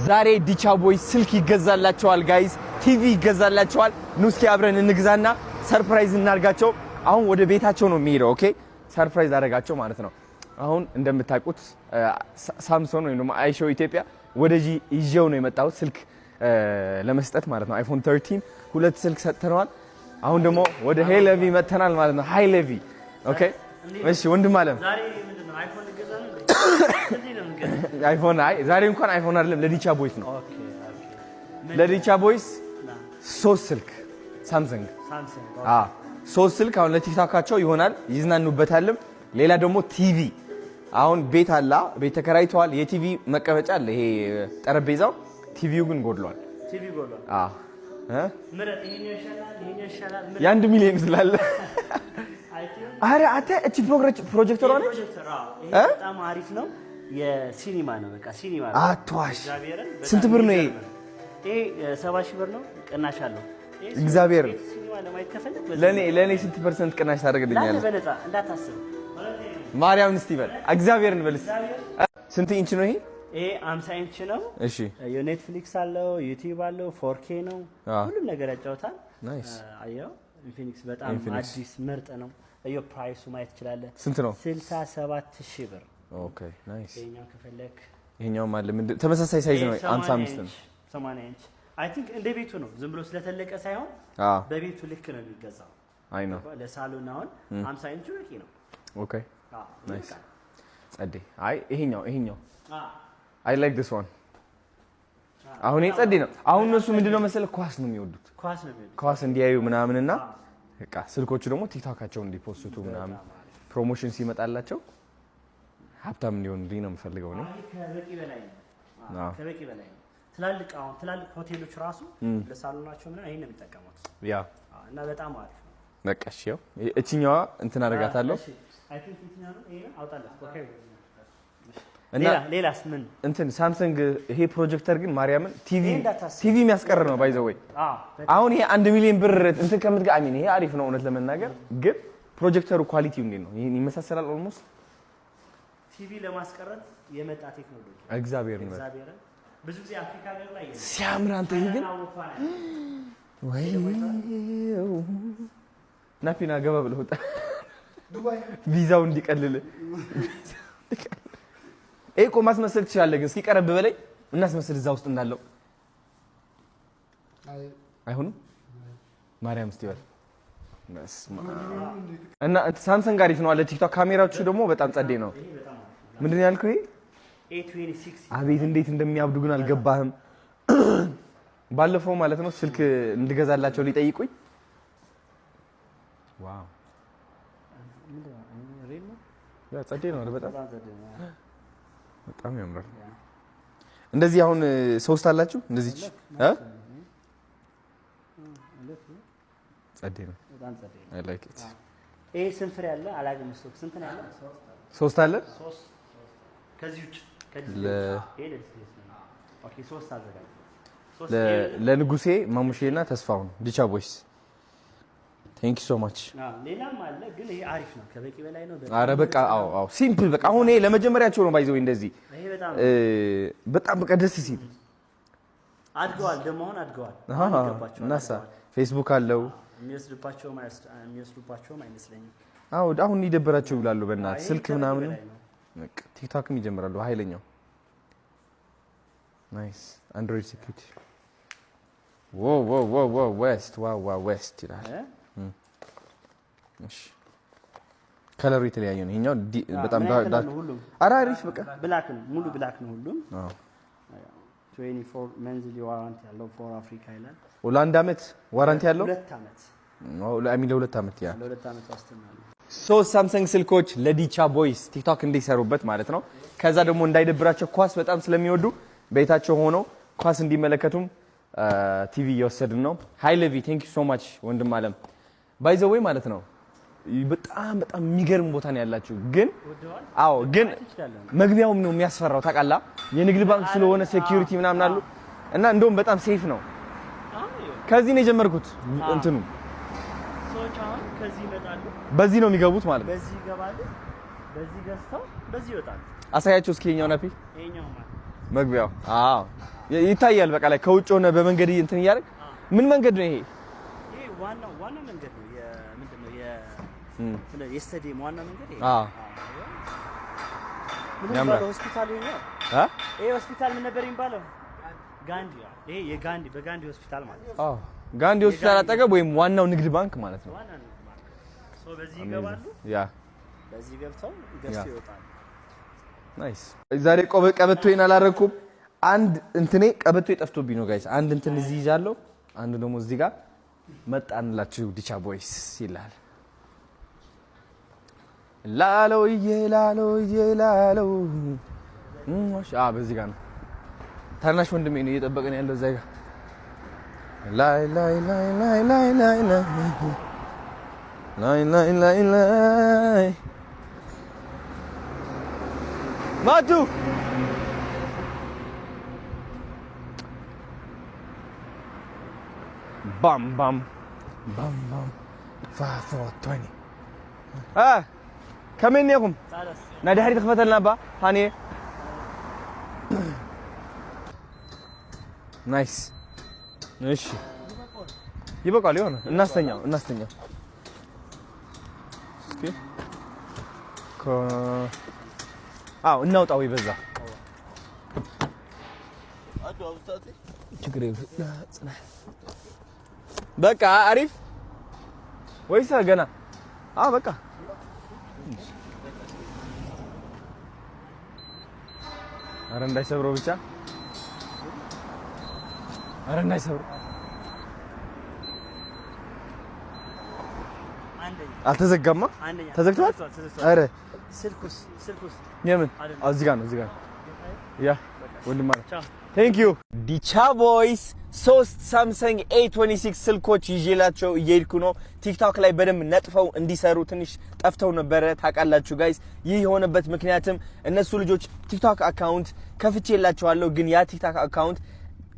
ዛሬ ዲቻ ቦይስ ስልክ ይገዛላቸዋል ጋይስ ቲቪ ይገዛላቸዋል ኑስኪ አብረን እንግዛና ሰርፕራይዝ እናርጋቸው አሁን ወደ ቤታቸው ነው የሚሄደው ኦኬ ሰርፕራይዝ አደረጋቸው ማለት ነው አሁን እንደምታውቁት ሳምሰንግ ወይ ደግሞ አይሾ ኢትዮጵያ ወደዚህ ይዤው ነው የመጣው ስልክ ለመስጠት ማለት ነው አይፎን 13 ሁለት ስልክ ሰጥተናል አሁን ደግሞ ወደ ሄለቪ መተናል ማለት ነው ሃይ ሌቪ ኦኬ እሺ ወንድም አለም ዛሬ ምንድነው አይፎን ይገዛል አይፎን አይ ዛሬ እንኳን አይፎን አይደለም ለዲቻ ቦይስ ነው ኦኬ ለዲቻ ቦይስ ሶስት ስልክ ሳምሰንግ ሶስት ስልክ አሁን ለቲክታካቸው ይሆናል ይዝናኑበታልም ሌላ ደግሞ ቲቪ አሁን ቤት አላ ቤት ተከራይተዋል የቲቪ መቀመጫ አለ ይሄ ጠረጴዛው ቲቪው ግን ጎድሏል ቲቪ ጎድሏል ምረት ይሄን ይሻላል የ1 ሚሊዮን ስላለ አረ አተ እቺ ፕሮጀክተር ሆነ በጣም አሪፍ ነው የሲኒማ ነው በቃ ሲኒማ ነው አትዋሽ ስንት ብር ነው ይሄ 70 ሺህ ብር ነው ቅናሽ አለው እግዚአብሔር ሲኒማ ለማየት ከፈለክ ለኔ ስንት ፐርሰንት ቅናሽ ታደርግልኛለህ ለኔ በነፃ እንዳታስብ ማርያም ስቲቨን እግዚአብሔርን በልስ ስንት ኢንች ነው ይሄ 50 ኢንች ነው እሺ የኔትፍሊክስ አለው ዩቲዩብ አለው 4K ነው ሁሉም ነገር ያጫውታል ናይስ አየው ኢንፊኒክስ በጣም አዲስ ምርጥ ነው አየው ፕራይሱ ማየት ይችላል ስንት ነው 67000 ብር ኦኬ ናይስ ይሄኛው ከፈለክ ይሄኛው ማለት ምን ተመሳሳይ ሳይዝ ነው 55 ነው 80 ኢንች አይ ቲንክ እንደ ቤቱ ነው ዝም ብሎ ስለተለቀ ሳይሆን በቤቱ ልክ ነው የሚገዛው አይ ነው ለሳሎን አሁን 50 ኢንች በቂ ነው ኦኬ ናይስ ጸዴ አይ ይሄኛው አይ ላይክ ዲስ ዋን አሁን ይሄ ጸዴ ነው አሁን እነሱ ምንድነው መሰለህ ኳስ ነው የሚወዱት ኳስ እንዲያዩ ምናምንና በቃ ስልኮቹ ደግሞ ቲክቶካቸው እንዲፖስቱ ምናምን ፕሮሞሽን ሲመጣላቸው ሀብታም እንዲሆኑልኝ ነው የምፈልገው ነው ከበቂ በላይ ነው ከበቂ በላይ ነው ትላልቅ ሆቴሎች ራሱ ለሳሎናቸው ምናምን ይሄን ነው የሚጠቀሙት ያ እና በጣም አሪፍ ነው በቃ እሺ ያው እቺኛዋ እንትን አደርጋታለሁ አይ ቲንክ እቺኛዋ ነው ይሄ አውጣለሁ ኦኬ እና ሌላስ ምን እንትን ሳምሰንግ ይሄ ፕሮጀክተር ግን ማርያምን ቲቪ የሚያስቀር ነው ባይ ዘ ወይ አሁን ይሄ 1 ሚሊዮን ብር እንትን ከምትጋ አሚን ይሄ አሪፍ ነው እውነት ለመናገር ግን ፕሮጀክተሩ ኳሊቲው እንዴት ነው ይሄን ይመሳሰላል ኦልሞስት ቲቪ ለማስቀረት የመጣ ቴክኖሎጂ እግዚአብሔር ነው ብዙ ጊዜ አፍሪካ ሀገር ላይ ሲያምር አንተ ግን ወይ ናፒና ገባ ብለው ወጣ ዱባይ ቪዛው እንዲቀልል እኮ ማስመሰል ትችላለህ ግን ሲቀርብ በላይ እናስመስል እዛ ውስጥ እንዳለው አይሆንም ማርያም ስቲቨን እና ሳምሰንግ አሪፍ ነው አለ ቲክቶክ ካሜራዎቹ ደግሞ በጣም ጸዴ ነው ምንድነው ያልከው ይሄ A26 አቤት እንዴት እንደሚያብዱ ግን አልገባህም ባለፈው ማለት ነው ስልክ እንድገዛላቸው ሊጠይቁኝ ዋው ያ ጸዴ ነው በጣም ያምራል እንደዚህ አሁን ሶስት አላችሁ እንደዚህ ጸዴ ነው በጣም ጸዴ ነው አይ ላይክ ኢት ይሄ ስንፍር ያለ አላገም ስንት ነው ያለ ሶስት አለ ከዚህ ውጭ ኦኬ ሶስት አዘጋጅ ለንጉሴ ማሙሼና ተስፋውን ዲቻ ቦይስ ቴንክ ዩ ሶ ማች ሌላም አለ ግን ይሄ አሪፍ ነው ከበቂ በላይ ነው አረ በቃ አዎ ሲምፕል በቃ አሁን ይሄ ለመጀመሪያቸው ነው ባይዘው እንደዚህ በጣም በቃ ደስ ሲል አድገዋል ደግሞ አሁን አድገዋል እናሳ ፌስቡክ አለው የሚወስዱባቸውም አይመስለኝም አሁን ይደበራቸው ይብላሉ በእናት ስልክ ምናምን በቃ ቲክቶክም ይጀምራሉ ኃይለኛው ናይስ አንድሮይድ ሴኩሪቲ ዋው ዌስት ይላል እሺ ከለሩ የተለያየ ነው ይሄኛው በጣም አሪፍ በቃ ብላክ ነው ሙሉ ብላክ ነው ሁሉም 24 መንዝሊ ዋራንቲ ያለው ፎር አፍሪካ ይላል ለአንድ አመት ዋራንቲ ያለው 2 አመት ለሁለት አመት ያ ለሁለት አመት ዋስትና ነው ሶስት ሳምሰንግ ስልኮች ለዲቻ ቦይስ ቲክቶክ እንዲሰሩበት ማለት ነው ከዛ ደግሞ እንዳይደብራቸው ኳስ በጣም ስለሚወዱ ቤታቸው ሆነው ኳስ እንዲመለከቱም ቲቪ እየወሰድን ነው ሃይ ሌቪ ቴንክ ዩ ሶ ማች ወንድም አለም ባይ ዘ ወይ ማለት ነው በጣም የሚገርም ቦታ ነው ያላችሁ ግን ግን መግቢያውም ነው የሚያስፈራው ታቃላ የንግድ ባንክ ስለሆነ ሴኩሪቲ ምናምን አሉ እና እንደውም በጣም ሴፍ ነው ከዚህ ነው የጀመርኩት እንትኑ ሰዎች አሁን ከዚህ ይመጣሉ በዚህ ነው የሚገቡት ማለት በዚህ ይገባሉ በዚህ ገዝተው በዚህ ይወጣሉ አሳያቸው እስኪ የኛው ናፒ የኛው ማለት መግቢያው ይታያል በቃ ላይ ከውጭ ሆነ በመንገድ እንትን እያደረግ ምን መንገድ ነው ይሄ? ይሄ ዋናው መንገድ ነው። ምንድነው የስታዲየም ዋና መንገድ ይሄ። ምን ነው ሆስፒታል ነው? ይሄ ሆስፒታል ምን ነበር የሚባለው? ጋንዲ። ይሄ በጋንዲ ሆስፒታል ማለት ነው። ጋንዲ ሆስፒታል አጠገብ ወይም ዋናው ንግድ ባንክ ማለት ነው። ዋናው ንግድ ባንክ ሶ በዚህ ይገባሉ። በዚህ ገብተው ገዝተው ይወጣሉ። ናይስ። ዛሬ ቀበቶዬን አላረኩም። አንድ እንትኔ ቀበቶዬ ጠፍቶብኝ ነው ጋይስ። አንድ እንትን እዚህ ይዛለሁ፣ አንዱ ደግሞ እዚህ ጋር መጣንላችሁ። ዲቻ ቦይስ ይላል ላለው በዚህ ጋር ነው። ታናሽ ወንድሜ ነው እየጠበቀን ያለው እዛ ጋር ላይ ማቱ ባም 5-4-20 كمين يقوم نادي حريت خفت لنا با هاني نايس ماشي يبقى عليه هنا الناس تانية اوكي النوت قوي بزا شكرا لا صنع بقى عارف ويسا جنا بقى ኧረ እንዳይሰብረው ብቻ ኧረ እንዳይሰብረው። አልተዘጋማ? ተዘግቷል። ኧረ ስልኩስ የምን? እዚህ ጋር ነው ያ ወንድም ማለት ቴንክ ዩ ዲቻ ቦይስ 3 ሳምሰንግ A26 ስልኮች ይዤላቸው እየሄድኩ ነው። ቲክቶክ ላይ በደንብ ነጥፈው እንዲሰሩ ትንሽ ጠፍተው ነበረ ታውቃላችሁ ጋይስ። ይህ የሆነበት ምክንያትም እነሱ ልጆች ቲክቶክ አካውንት ከፍቼላቸዋለሁ፣ ግን ያ ቲክቶክ አካውንት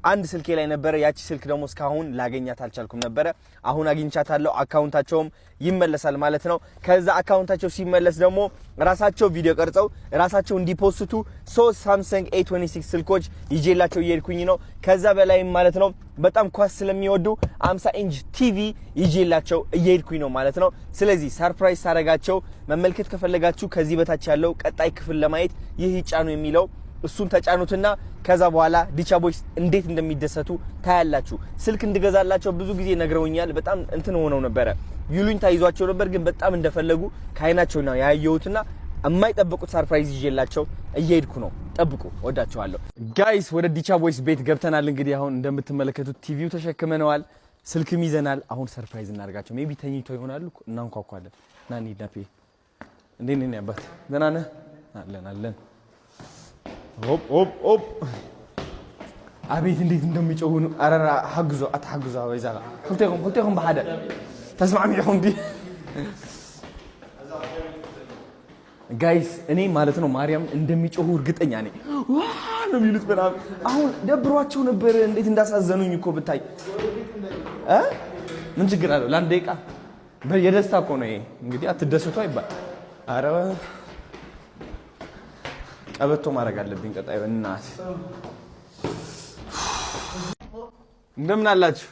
አንድ ስልኬ ላይ ነበረ። ያቺ ስልክ ደግሞ እስካሁን ላገኛት አልቻልኩም ነበረ። አሁን አግኝቻታለሁ። አካውንታቸውም ይመለሳል ማለት ነው። ከዛ አካውንታቸው ሲመለስ ደግሞ ራሳቸው ቪዲዮ ቀርጸው ራሳቸው እንዲፖስቱ 3 ሳምሰንግ A26 ስልኮች ይዤላቸው እየሄድኩኝ ነው። ከዛ በላይም ማለት ነው በጣም ኳስ ስለሚወዱ 50 ኢንች ቲቪ ይዤላቸው እየሄድኩኝ ነው ማለት ነው። ስለዚህ ሰርፕራይዝ ታረጋቸው መመልከት ከፈለጋችሁ ከዚህ በታች ያለው ቀጣይ ክፍል ለማየት ይህ ይጫኑ የሚለው እሱን ተጫኑትና ከዛ በኋላ ዲቻ ቦይስ እንዴት እንደሚደሰቱ ታያላችሁ። ስልክ እንድገዛላቸው ብዙ ጊዜ ነግረውኛል። በጣም እንትን ሆነው ነበረ፣ ይሉኝ ታይዟቸው ነበር፣ ግን በጣም እንደፈለጉ ካይናቸው ነው ያየሁትና የማይጠብቁት ሰርፕራይዝ ይዤላቸው እየሄድኩ ነው። ጠብቁ። ወዳችኋለሁ ጋይስ። ወደ ዲቻ ቦይስ ቤት ገብተናል። እንግዲህ አሁን እንደምትመለከቱት ቲቪው ተሸክመነዋል፣ ስልክም ይዘናል። አሁን ሰርፕራይዝ እናደርጋቸው። ሜቢ ተኝተው ይሆናሉ። እናንኳኳለን። ና እንሂድ። ናፔ እንዴት ነህ አባት? ደህና ነህ? አለን ኦፕ አቤት እንዴት እንደሚጮሁ ነው። አረራ ሐግዞ አትሐግዞ ወይዛ ሁልቴኩም በሐደ ተስማሚኩም ዲ ጋይስ። እኔ ማለት ነው ማርያም እንደሚጮሁ እርግጠኛ ነኝ። ነው የሚሉት በጣም አሁን ደብሯቸው ነበር። እንዴት እንዳሳዘኑኝ እኮ ብታይ ምን ችግር አለው? ለአንድ ደቂቃ የደስታ እኮ ነው ይሄ። እንግዲህ አትደሰቱ አይባል። አረ ቀበቶ ማድረግ አለብኝ ቀጣይ። በእናት እንደምን አላችሁ?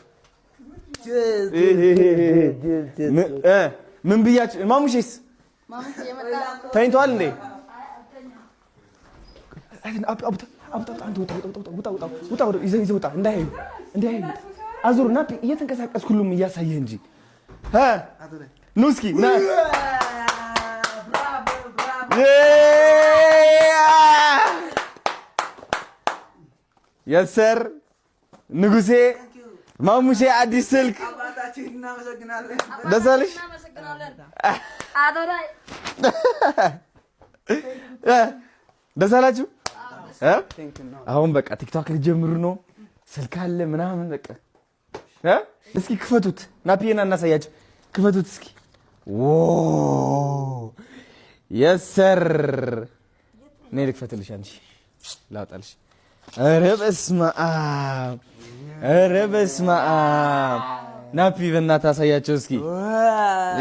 ምን ብያችሁ? ማሙሼስ ተኝቷል እንዴ? ውጣ እንዳይሄዱ አዙር እና እየተንቀሳቀስ ሁሉም እያሳየህ እንጂ ኑ እስኪ ና የሰር ንጉሴ ማሙሼ አዲስ ስልክ ደስ አለሽ? ደስ አላችሁ? አሁን በቃ ቲክቶክ ሊጀምሩ ነው። ስልክ አለ ምናምን በቃ እስኪ ክፈቱት። ናፒና እናሳያችሁ። ክፈቱት እስኪ። የሰር እኔ ልክፈትልሽ አንቺ ላውጣልሽ። ኧረ በስመ አብ ናፒ በእናትህ አሳያቸው እስኪ።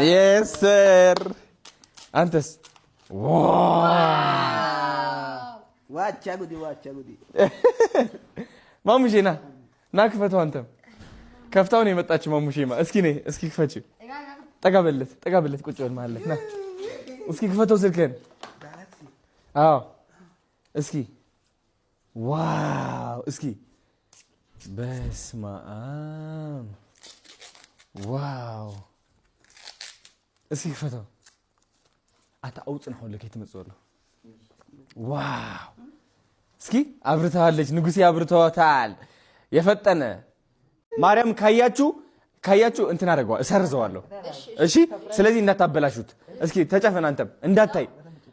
የሰር አንተስ? ዋቻ ጉዲ ማሙሼ ና ክፈተው። አንተም ከፍታው ነው የመጣችው ማሙሼማ። እስኪ ነይ እስኪ ክፈችው። ጠጋ በለት ቁጭ በል ማለት ና እስኪ ክፈተው ስልክህን። አዎ እስኪ ዋው እስኪ በስመ አብ ዋው እስኪ ክፈተው። አታ አውጽና ሁሉ ከትመጽወሉ ዋው እስኪ አብርታለች። ንጉሴ አብርታታል። የፈጠነ ማርያም ካያችሁ እንትን አደርገዋለሁ እሰርዘዋለሁ። እሺ ስለዚህ እንዳታበላሹት። እስኪ ተጨፈን አንተም እንዳታይ።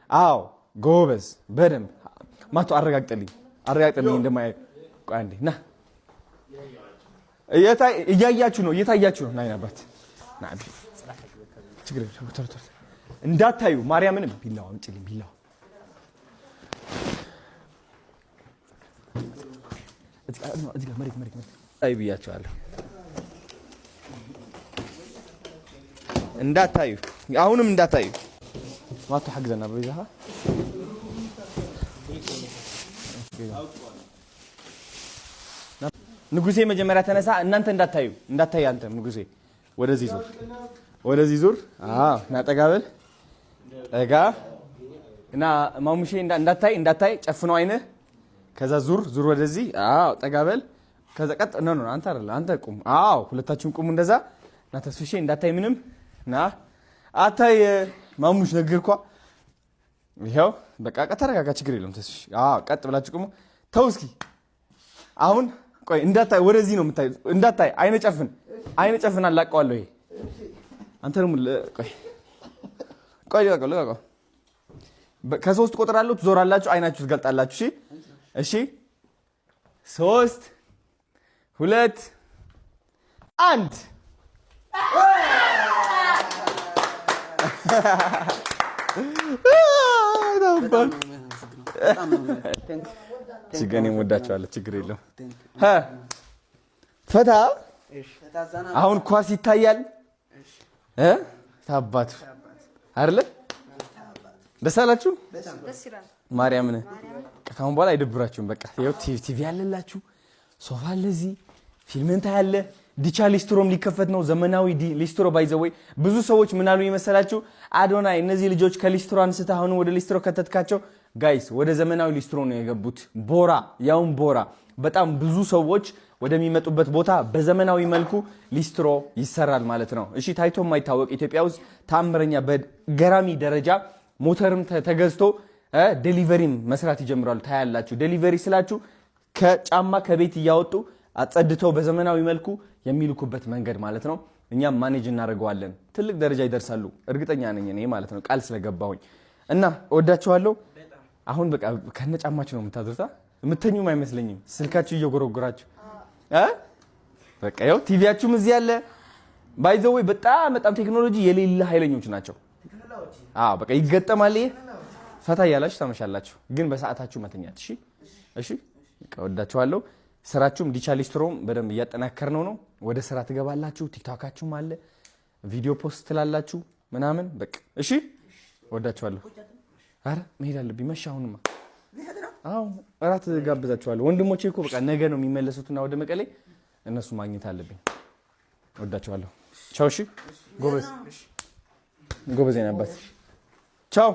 አዎ ጎበዝ በደንብ ማቶ አረጋግጥልኝ እንደማይ ቆይ አንዴ ና እያያችሁ ነው ናይናባት ና ችግር እንዳታዩ ማርያምን ቢላው አምጪልኝ ቢላው እዚህ ጋር መሬት አይ ብያቸዋለሁ እንዳታዩ አሁንም እንዳታዩ ማቶ ሐግዘና በይዛሃ ንጉሴ መጀመሪያ ተነሳ። እናንተ እንዳታዩ አንተ ንጉሴ ወደዚህ ዙር አዎ ና ጠጋ በል ጠጋ እና ማሙሼ እንዳታይ ጨፍነው አይነ ከዛ ዙር ወደዚህ አዎ ጠጋ በል ከዛ ቀጥ ነው አንተ አይደለ አንተ ቁም አዎ ሁለታችሁም ቁሙ እንደዛ እና ተስፍሼ እንዳታይ ምንም ና አታይ ማሙሽ ነገርኳ ይሄው በቃ ተረጋጋ ችግር የለውም ተስፍሽ አዎ ቀጥ ብላችሁ ቁሙ ተው እስኪ አሁን ቆይ እንዳታይ ወደዚህ ነው የምታይ እንዳታይ አይነ ጨፍን አላቀዋለሁ ይሄ አንተ ደግሞ ቆይ ለቀው ከሶስት ቁጥር አለው ትዞራላችሁ አይናችሁ ትገልጣላችሁ እሺ 3 2 1 ሲገኔ ወዳቸዋለሁ ችግር የለም ፈታ አሁን ኳስ ይታያል ታባቱ አይደለ ደስ አላችሁ ማርያምን ከአሁን በኋላ አይደብራችሁም በቃ ይኸው ቲቪ ያለላችሁ ሶፋ ለዚህ ፊልምን ታያለ ዲቻ ሊስትሮም ሊከፈት ነው ዘመናዊ ሊስትሮ ባይዘወይ ብዙ ሰዎች ምን አሉ ይመስላችሁ አዶናይ እነዚህ ልጆች ከሊስትሮ አንስተህ አሁን ወደ ሊስትሮ ከተትካቸው ጋይስ ወደ ዘመናዊ ሊስትሮ ነው የገቡት ቦራ በጣም ብዙ ሰዎች ወደሚመጡበት ቦታ በዘመናዊ መልኩ ሊስትሮ ይሰራል ማለት ነው እሺ ታይቶ የማይታወቅ ኢትዮጵያ ውስጥ ታምረኛ በገራሚ ደረጃ ሞተርም ተገዝቶ ዴሊቨሪም መስራት ይጀምራሉ ታያላችሁ ዴሊቨሪ ስላችሁ ከጫማ ከቤት እያወጡ አጸድተው በዘመናዊ መልኩ የሚልኩበት መንገድ ማለት ነው እኛም ማኔጅ እናደርገዋለን ትልቅ ደረጃ ይደርሳሉ እርግጠኛ ነኝ እኔ ማለት ነው ቃል ስለገባሁኝ እና ወዳችኋለሁ አሁን በቃ ከነጫማችሁ ነው የምታድሩታ የምተኙም አይመስለኝም ስልካችሁ እየጎረጎራችሁ በቃ ያው ቲቪያችሁም እዚህ ያለ ባይዘው በጣም ቴክኖሎጂ የሌለ ኃይለኞች ናቸው በቃ ይገጠማል ፈታ ያላችሁ ታመሻላችሁ ግን በሰዓታችሁ መተኛት እሺ ወዳችኋለሁ ስራችሁም ዲቻ ሊስትሮም በደንብ እያጠናከርነው ነው ወደ ስራ ትገባላችሁ ቲክቶካችሁም አለ ቪዲዮ ፖስት ትላላችሁ ምናምን በቃ እሺ ወዳችኋለሁ አረ መሄድ አለብኝ መሻውንማ እራት ጋብዛችኋለሁ ወንድሞቼ እኮ በቃ ነገ ነው የሚመለሱትና ወደ መቀሌ እነሱ ማግኘት አለብኝ ወዳችኋለሁ ቻው እሺ ጎበዝ ነበር ቻው